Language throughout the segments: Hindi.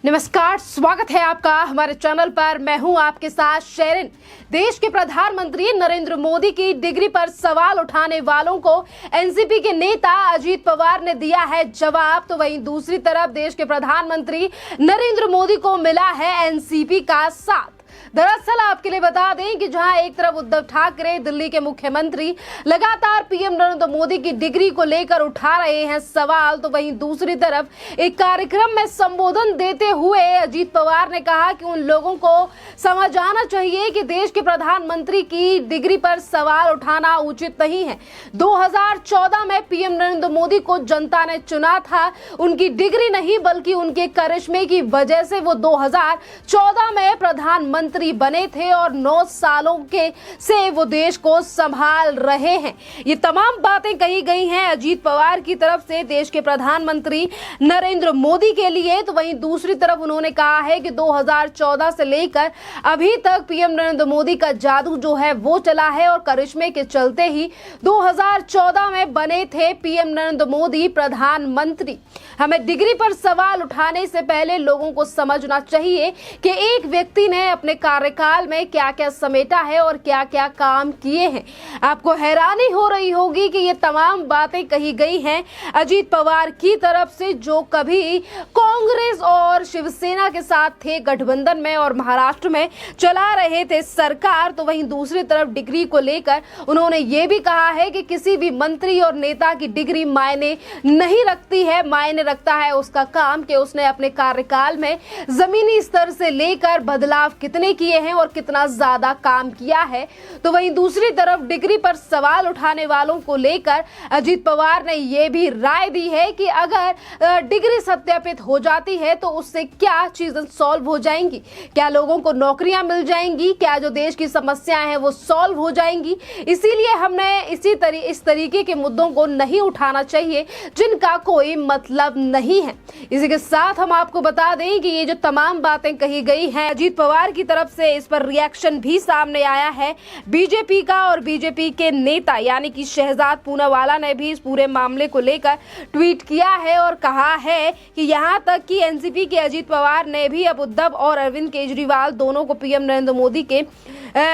नमस्कार, स्वागत है आपका हमारे चैनल पर। मैं हूं आपके साथ शेरिन। देश के प्रधानमंत्री नरेंद्र मोदी की डिग्री पर सवाल उठाने वालों को एनसीपी के नेता अजीत पवार ने दिया है जवाब, तो वहीं दूसरी तरफ देश के प्रधानमंत्री नरेंद्र मोदी को मिला है एनसीपी का साथ। दरअसल आपके लिए बता दें कि जहां एक तरफ उद्धव ठाकरे दिल्ली के मुख्यमंत्री लगातार पीएम नरेंद्र मोदी की डिग्री को लेकर उठा रहे हैं सवाल, तो वहीं दूसरी तरफ एक कार्यक्रम में संबोधन देते हुए अजीत पवार ने कहा कि उन लोगों को समझ आना चाहिए कि देश के प्रधानमंत्री की डिग्री पर सवाल उठाना उचित नहीं है। 2014 में पीएम नरेंद्र मोदी को जनता ने चुना था, उनकी डिग्री नहीं बल्कि उनके करिश्मे की वजह से वो 2014 में प्रधानमंत्री बने थे और 9 सालों के से वो देश को संभाल रहे हैं। ये तमाम बातें कही गई हैं अजीत पवार की तरफ से देश के प्रधानमंत्री नरेंद्र मोदी के लिए। तो वहीं दूसरी तरफ उन्होंने कहा है कि 2014 से लेकर अभी तक पीएम नरेंद्र मोदी का जादू जो है वो चला है और करिश्मे के चलते ही 2014 में बने थे पीएम नरेंद्र मोदी प्रधानमंत्री। हमें डिग्री पर सवाल उठाने से पहले लोगों को समझना चाहिए कि एक व्यक्ति ने अपने कार्यकाल में क्या क्या समेटा है और क्या क्या काम किए हैं। आपको हैरानी हो रही होगी कि ये तमाम बातें कही गई हैं अजीत पवार की तरफ से, जो कभी कांग्रेस और शिवसेना के साथ थे गठबंधन में और महाराष्ट्र में चला रहे थे सरकार। तो वहीं दूसरी तरफ डिग्री को लेकर उन्होंने ये भी कहा है कि किसी भी मंत्री और नेता की डिग्री मायने नहीं रखती है, मायने रखता है उसका काम कि उसने अपने कार्यकाल में जमीनी स्तर से लेकर बदलाव कितने किए हैं और कितना ज्यादा काम किया है। तो वहीं दूसरी तरफ डिग्री पर सवाल उठाने वालों को लेकर अजीत पवार ने यह भी राय दी है कि अगर डिग्री सत्यापित हो जाती है तो उससे क्या चीजें सॉल्व हो जाएंगी, क्या लोगों को नौकरियां मिल जाएंगी, क्या जो देश की समस्याएं हैं वो सॉल्व हो जाएंगी। इसीलिए हमने इस तरीके के मुद्दों को नहीं उठाना चाहिए जिनका कोई मतलब नहीं है। इसी के साथ हम आपको बता दें कि ये जो तमाम बातें कही गई हैं अजीत पवार की तरफ से, इस पर रिएक्शन भी सामने आया है बीजेपी का, और बीजेपी के नेता यानी कि शहजाद पूनावाला ने भी इस पूरे मामले को लेकर ट्वीट किया है और कहा है कि यहां तक कि एनसीपी के अजीत पवार ने भी अब उद्धव और अरविंद केजरीवाल दोनों को पीएम नरेंद्र मोदी के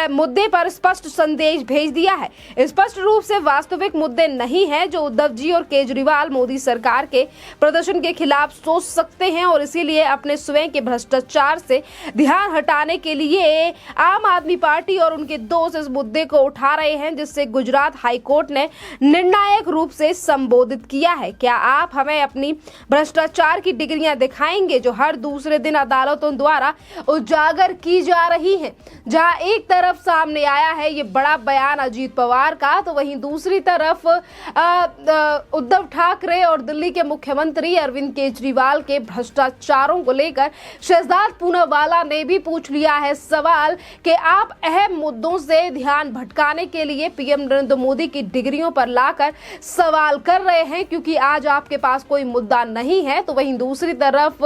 मुद्दे पर स्पष्ट संदेश भेज दिया है। स्पष्ट रूप से वास्तविक मुद्दे नहीं है जो उद्धव जी और केजरीवाल मोदी सरकार के प्रदर्शन के खिलाफ सोच सकते हैं और इसीलिए अपने स्वयं के भ्रष्टाचार से ध्यान हटाने के लिए आम आदमी पार्टी और उनके दोस्त इस मुद्दे को उठा रहे हैं, जिससे गुजरात हाईकोर्ट ने निर्णायक रूप से संबोधित किया है। क्या आप हमें अपनी भ्रष्टाचार की डिग्रियां दिखाएंगे जो हर दूसरे दिन अदालतों द्वारा उजागर की जा रही हैं। जहां एक तरफ सामने आया है ये बड़ा बयान अजीत पवार का, तो वहीं दूसरी तरफ उद्धव ठाकरे और दिल्ली के मुख्यमंत्री अरविंद केजरीवाल के भ्रष्टाचारों को लेकर शहजाद पूनावाला ने भी पूछ लिया है सवाल कि आप अहम मुद्दों से ध्यान भटकाने के लिए पीएम नरेंद्र मोदी की डिग्रियों पर लाकर सवाल कर रहे हैं, क्योंकि आज आपके पास कोई मुद्दा नहीं है। तो वहीं दूसरी तरफ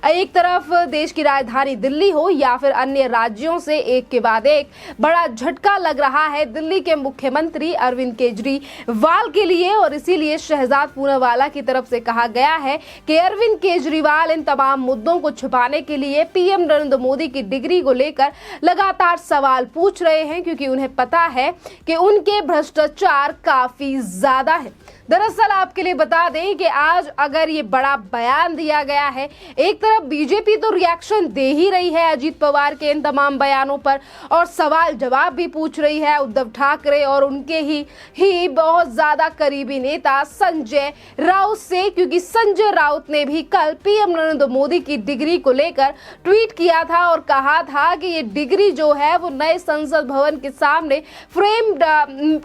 एक तरफ देश की राजधानी दिल्ली हो या फिर अन्य राज्यों से एक के बाद एक बड़ा झटका लग रहा है दिल्ली के मुख्यमंत्री अरविंद केजरीवाल के लिए, और इसीलिए शहजाद पूनावाला की तरफ से कहा गया है कि अरविंद केजरीवाल इन तमाम मुद्दों को छुपाने के लिए पीएम नरेंद्र मोदी की डिग्री को लेकर लगातार सवाल पूछ रहे हैं, क्योंकि उन्हें पता है कि उनके भ्रष्टाचार काफी ज्यादा है। दरअसल आपके लिए बता दें कि आज अगर ये बड़ा बयान दिया गया है, एक तरफ बीजेपी तो रिएक्शन दे ही रही है अजीत पवार के इन तमाम बयानों पर और सवाल जवाब भी पूछ रही है उद्धव ठाकरे और उनके ही बहुत ज्यादा करीबी नेता संजय राउत से, क्योंकि संजय राउत ने भी कल पीएम नरेंद्र मोदी की डिग्री को लेकर ट्वीट किया था और कहा था कि ये डिग्री जो है वो नए संसद भवन के सामने फ्रेम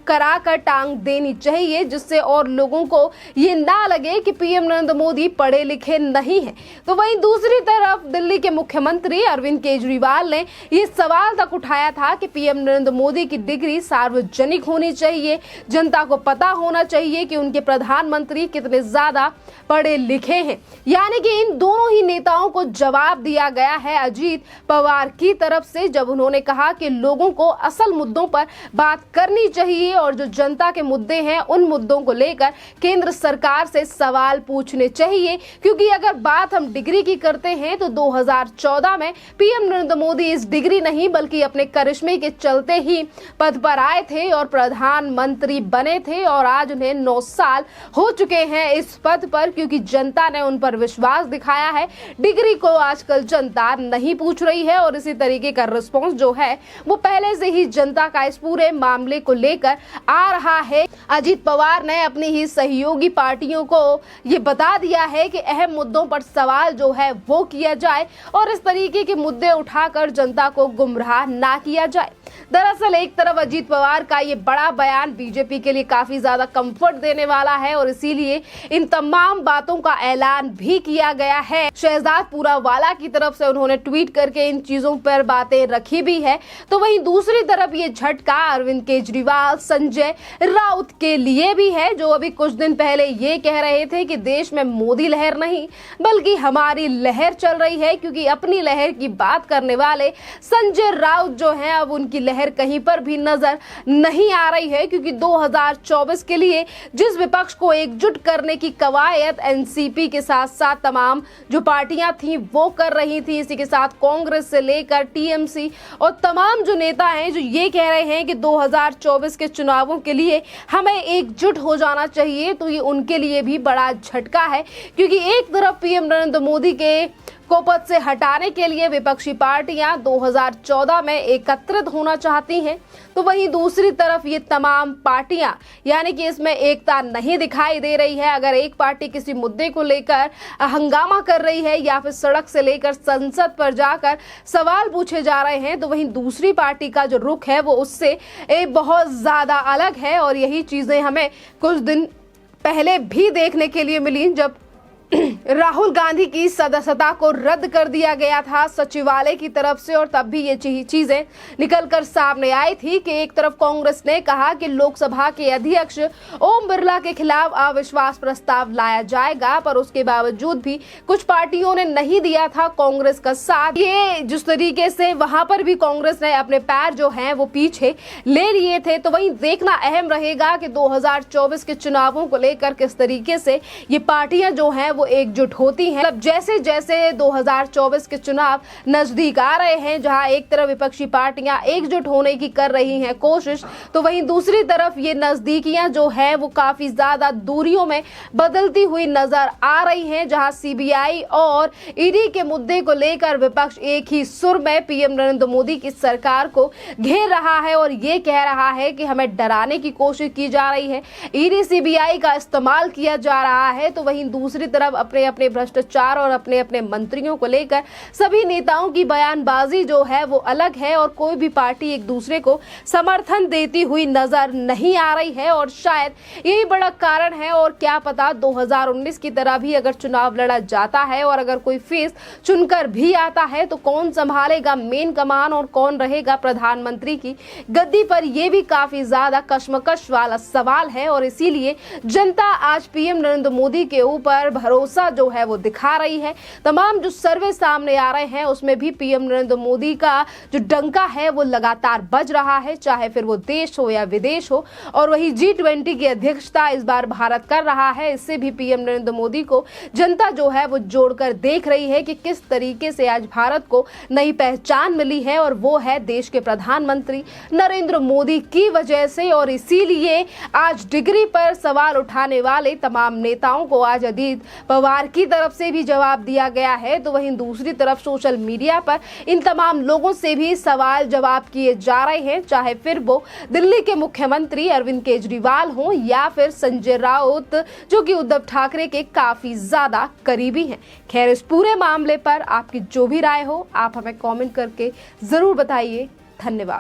कराकर टांग देनी चाहिए, जिससे और लोगों को ये ना लगे कि पीएम नरेंद्र मोदी पढ़े लिखे नहीं हैं। तो वहीं दूसरी तरफ दिल्ली के मुख्यमंत्री अरविंद केजरीवाल ने ये सवाल तक उठाया था कि पीएम नरेंद्र मोदी की डिग्री सार्वजनिक होनी चाहिए, जनता को पता होना चाहिए कि उनके प्रधानमंत्री कितने ज्यादा पढ़े लिखे हैं। यानी कि इन दोनों ही नेताओं को जवाब दिया गया है अजीत पवार की तरफ से, जब उन्होंने कहा कि लोगों को असल मुद्दों पर बात करनी चाहिए और जो जनता के मुद्दे हैं उन मुद्दों को लेकर लेकर केंद्र सरकार से सवाल पूछने चाहिए, क्योंकि अगर बात हम डिग्री की करते हैं तो 2014 में पीएम नरेंद्र मोदी इस डिग्री नहीं बल्कि अपने करिश्मे के चलते ही पद पर आए थे और प्रधानमंत्री बने थे, और आज उन्हें 9 साल हो चुके हैं इस पद पर, क्योंकि जनता ने उन पर विश्वास दिखाया है। डिग्री को आजकल जनता नहीं पूछ रही है और इसी तरीके का रिस्पॉन्स जो है वो पहले से ही जनता का इस पूरे मामले को लेकर आ रहा है। अजीत पवार ने अपनी ही सहयोगी पार्टियों को ये बता दिया है कि अहम मुद्दों पर सवाल जो है वो किया जाए और इस तरीके के मुद्दे उठाकर जनता को गुमराह ना किया जाए। दरअसल एक तरफ अजीत पवार का ये बड़ा बयान बीजेपी के लिए काफी ज्यादा कंफर्ट देने वाला है और इसीलिए इन तमाम बातों का ऐलान भी किया गया है। शहजाद पूरावाला की तरफ से उन्होंने ट्वीट करके इन चीजों पर बातें रखी भी है। तो वहीं दूसरी तरफ ये झटका अरविंद केजरीवाल, संजय राउत के लिए भी है, जो अभी कुछ दिन पहले ये कह रहे थे कि देश में मोदी लहर नहीं बल्कि हमारी लहर चल रही है, क्योंकि अपनी लहर की बात करने वाले संजय राउत जो हैं अब उनकी लहर कहीं पर भी नजर नहीं आ रही है, क्योंकि 2024 के लिए जिस विपक्ष को एकजुट करने की कवायद एनसीपी के साथ साथ तमाम जो पार्टियां थी वो कर रही थी, इसी के साथ कांग्रेस से लेकर टीएमसी और तमाम जो नेता हैं जो ये कह रहे हैं कि 2024 के चुनावों के लिए हमें एकजुट हो जाना चाहिए, तो ये उनके लिए भी बड़ा झटका है, क्योंकि एक तरफ पीएम नरेंद्र मोदी के को पद से हटाने के लिए विपक्षी पार्टियां 2014 में एकत्रित होना चाहती हैं, तो वहीं दूसरी तरफ ये तमाम पार्टियां यानी कि इसमें एकता नहीं दिखाई दे रही है। अगर एक पार्टी किसी मुद्दे को लेकर हंगामा कर रही है या फिर सड़क से लेकर संसद पर जाकर सवाल पूछे जा रहे हैं, तो वहीं दूसरी पार्टी का जो रुख है वो उससे बहुत ज्यादा अलग है। और यही चीजें हमें कुछ दिन पहले भी देखने के लिए मिली, जब राहुल गांधी की सदस्यता को रद्द कर दिया गया था सचिवालय की तरफ से, और तब भी ये चीजें निकलकर सामने आई थी कि एक तरफ कांग्रेस ने कहा कि लोकसभा के अध्यक्ष ओम बिरला के खिलाफ अविश्वास प्रस्ताव लाया जाएगा, पर उसके बावजूद भी कुछ पार्टियों ने नहीं दिया था कांग्रेस का साथ। ये जिस तरीके से वहां पर भी कांग्रेस ने अपने पैर जो हैं वो पीछे ले लिए थे, तो वहीं देखना अहम रहेगा कि 2024 के चुनावों को लेकर किस तरीके से ये पार्टियां जो हैं वो एकजुट होती हैं। मतलब जैसे जैसे 2024 के चुनाव नजदीक आ रहे हैं, जहां एक तरफ विपक्षी पार्टियां एकजुट होने की कर रही हैं कोशिश, तो वहीं दूसरी तरफ ये नजदीकियां जो है वो काफी ज्यादा दूरियों में बदलती हुई नजर आ रही हैं, जहां सीबीआई और ईडी के मुद्दे को लेकर विपक्ष एक ही सुर में पीएम नरेंद्र मोदी की सरकार को घेर रहा है और ये कह रहा है कि हमें डराने की कोशिश की जा रही है, ईडी सीबीआई का इस्तेमाल किया जा रहा है। तो वहीं दूसरी तरफ अपने अपने भ्रष्टाचार और अपने अपने मंत्रियों को लेकर सभी नेताओं की बयानबाजी जो है वो अलग है और कोई भी पार्टी एक दूसरे को समर्थन देती हुई नजर नहीं आ रही है, और शायद यही बड़ा कारण है। और क्या पता 2019 की तरह भी अगर चुनाव लड़ा जाता है और अगर कोई फेस चुनकर भी आता है तो कौन संभालेगा मेन कमान और कौन रहेगा प्रधानमंत्री की गद्दी पर, यह भी काफी ज्यादा कश्मकश वाला सवाल है। और इसीलिए जनता आज पीएम नरेंद्र मोदी के ऊपर भरोसा जो है वो दिखा रही है। तमाम जो सर्वे सामने आ रहे हैं उसमें भी पीएम नरेंद्र मोदी का जो डंका है वो लगातार बज रहा है, चाहे फिर वो देश हो या विदेश हो। और वही G20 की अध्यक्षता इस बार भारत कर रहा है, इससे भी पीएम नरेंद्र मोदी को जनता जो है वो जोड़कर देख रही है कि किस तरीके से आज भारत को नई पहचान मिली है, और वो है देश के प्रधानमंत्री नरेंद्र मोदी की वजह से। और इसीलिए आज डिग्री पर सवाल उठाने वाले तमाम नेताओं को आज अजीत पवार की तरफ से भी जवाब दिया गया है, तो वहीं दूसरी तरफ सोशल मीडिया पर इन तमाम लोगों से भी सवाल जवाब किए जा रहे हैं, चाहे फिर वो दिल्ली के मुख्यमंत्री अरविंद केजरीवाल हों या फिर संजय राउत जो कि उद्धव ठाकरे के काफी ज्यादा करीबी हैं। खैर, इस पूरे मामले पर आपकी जो भी राय हो आप हमें कमेंट करके जरूर बताइए। धन्यवाद।